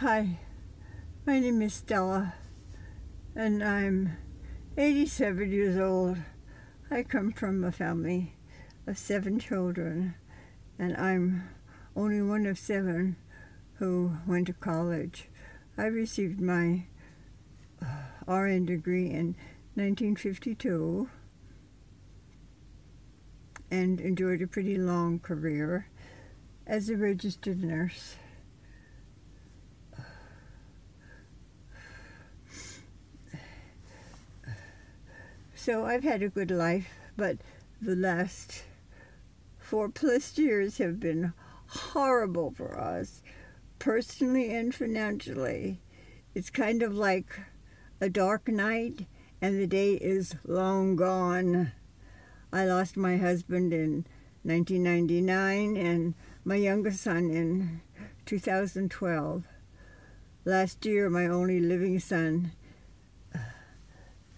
Hi, my name is Stella, and I'm 87 years old. I come from a family of 7 children, and I'm only one of 7 who went to college. I received my RN degree in 1952 and enjoyed a pretty long career as a registered nurse. So I've had a good life, but the last 4+ years have been horrible for us, personally and financially. It's kind of like a dark night and the day is long gone. I lost my husband in 1999 and my youngest son in 2012. Last year, my only living son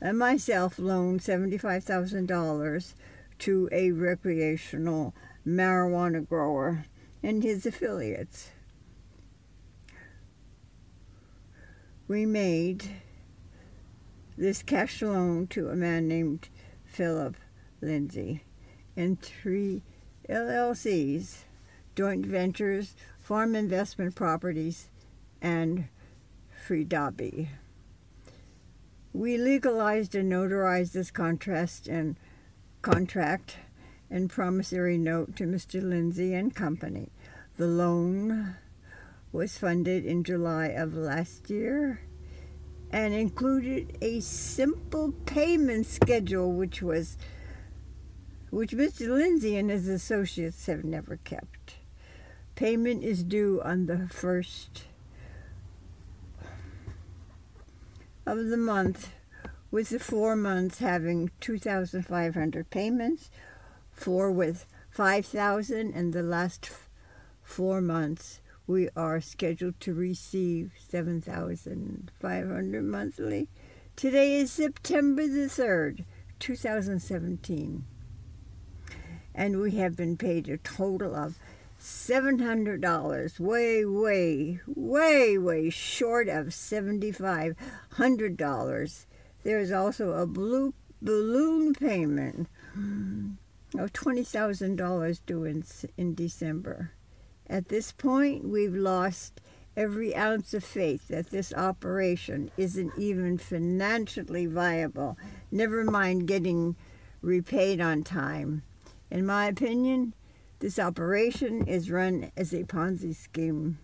and myself loaned $75,000 to a recreational marijuana grower and his affiliates. We made this cash loan to a man named Philip Lindsay and 3 LLCs, joint ventures, farm investment properties, and free dobby. We legalized and notarized this contract and promissory note to Mr. Lindsay and Company. The loan was funded in July of last year and included a simple payment schedule which Mr. Lindsay and his associates have never kept. Payment is due on the 1st of the month, with the 4 months having 2,500 payments, 4 with 5,000, and the last 4 months we are scheduled to receive 7,500 monthly. Today is September the 3rd, 2017, and we have been paid a total of $700, way short of $7,500. There is also a balloon payment of $20,000 due in December. At this point, we've lost every ounce of faith that this operation isn't even financially viable, never mind getting repaid on time. In my opinion, this operation is run as a Ponzi scheme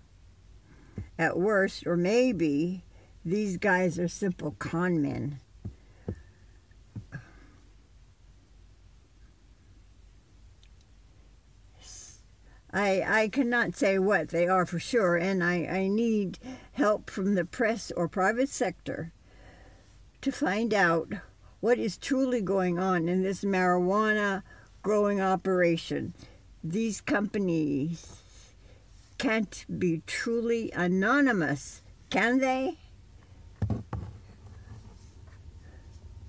at worst, or maybe these guys are simple con men. I cannot say what they are for sure, and I need help from the press or private sector to find out what is truly going on in this marijuana growing operation. These companies can't be truly anonymous, can they?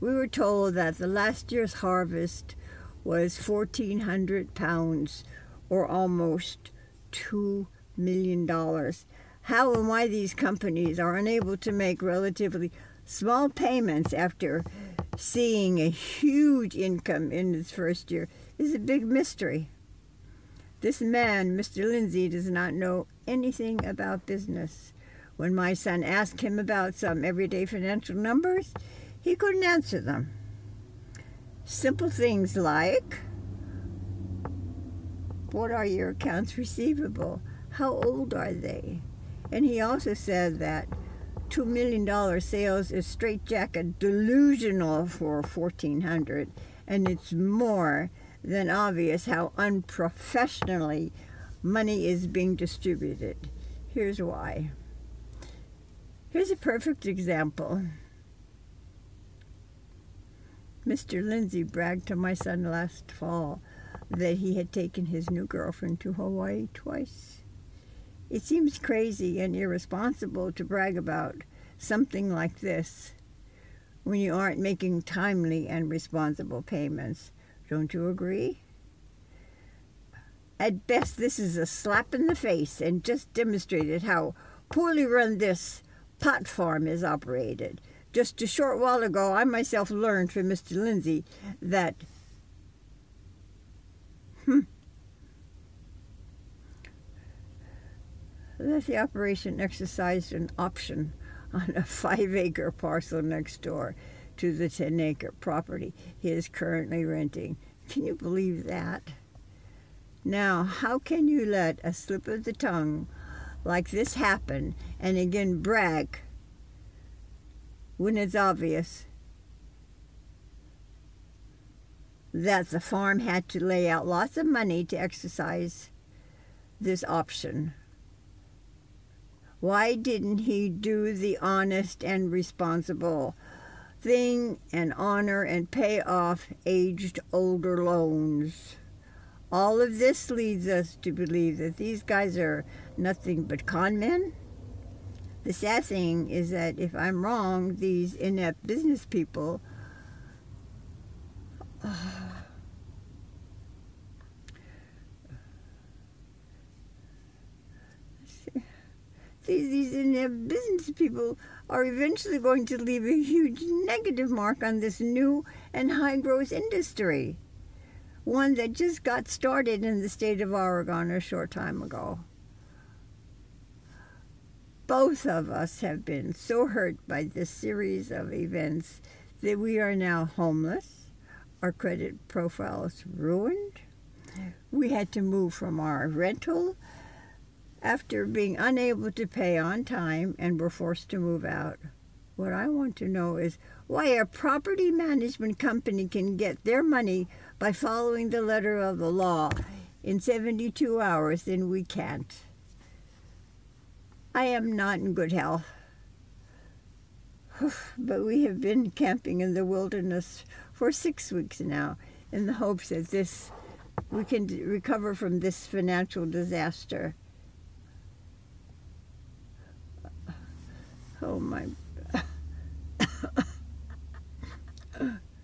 We were told that the last year's harvest was 1,400 pounds, or almost $2 million. How and why these companies are unable to make relatively small payments after seeing a huge income in its first year is a big mystery. This man, Mr. Lindsay, does not know anything about business. When my son asked him about some everyday financial numbers, he couldn't answer them. Simple things like, what are your accounts receivable? How old are they? And he also said that $2 million sales is straitjacket delusional for 1,400, and it's more than obvious how unprofessionally money is being distributed. Here's why. Here's a perfect example. Mr. Lindsay bragged to my son last fall that he had taken his new girlfriend to Hawaii twice. It seems crazy and irresponsible to brag about something like this when you aren't making timely and responsible payments. Don't you agree? At best, this is a slap in the face and just demonstrated how poorly run this pot farm is operated. Just a short while ago, I myself learned from Mr. Lindsay that that the operation exercised an option on a 5-acre parcel next door to the 10-acre property he is currently renting. Can you believe that? Now, how can you let a slip of the tongue like this happen and again brag when it's obvious that the farm had to lay out lots of money to exercise this option? Why didn't he do the honest and responsible thing and honor and pay off aged older loans? All of this leads us to believe that these guys are nothing but con men. The sad thing is that if I'm wrong, these inept business people these inept business people are eventually going to leave a huge negative mark on this new and high-growth industry, one that just got started in the state of Oregon a short time ago. Both of us have been so hurt by this series of events that we are now homeless, our credit profiles ruined. We had to move from our rental after being unable to pay on time and were forced to move out. What I want to know is why a property management company can get their money by following the letter of the law in 72 hours and we can't. I am not in good health, but we have been camping in the wilderness for 6 weeks now in the hopes that we can recover from this financial disaster. Oh my.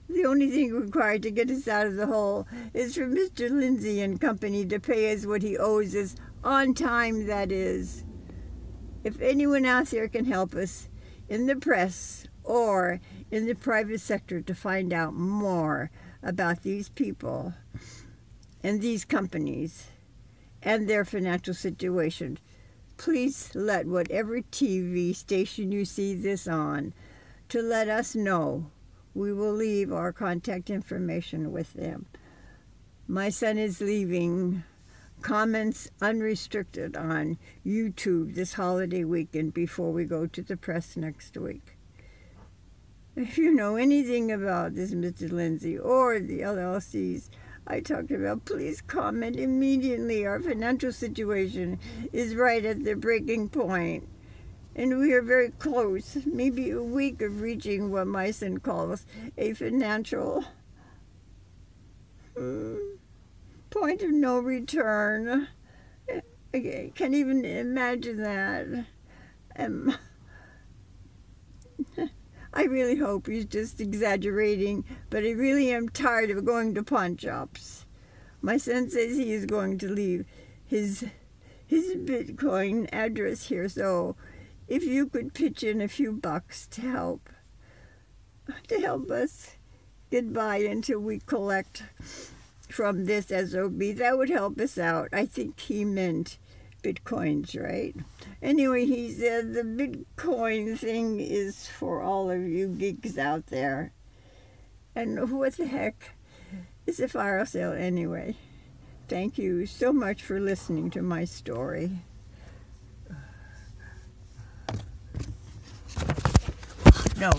The only thing required to get us out of the hole is for Mr. Lindsay and company to pay us what he owes us on time, that is. If anyone out there can help us in the press or in the private sector to find out more about these people and these companies and their financial situation, please let whatever TV station you see this on to let us know. We will leave our contact information with them. My son is leaving comments unrestricted on YouTube this holiday weekend before we go to the press next week. If you know anything about this Mr. Lindsay or the LLCs I talked about, please comment immediately. Our financial situation is right at the breaking point, and we are very close, maybe a week of reaching what my son calls a financial point of no return. I can't even imagine that. I really hope he's just exaggerating, but I really am tired of going to pawn shops. My son says he is going to leave his Bitcoin address here, so if you could pitch in a few bucks to help us get by until we collect from this SOB, that would help us out. I think he meant Bitcoins, right? Anyway, he said the Bitcoin thing is for all of you geeks out there. And what the heck is a fire sale anyway? Thank you so much for listening to my story. No.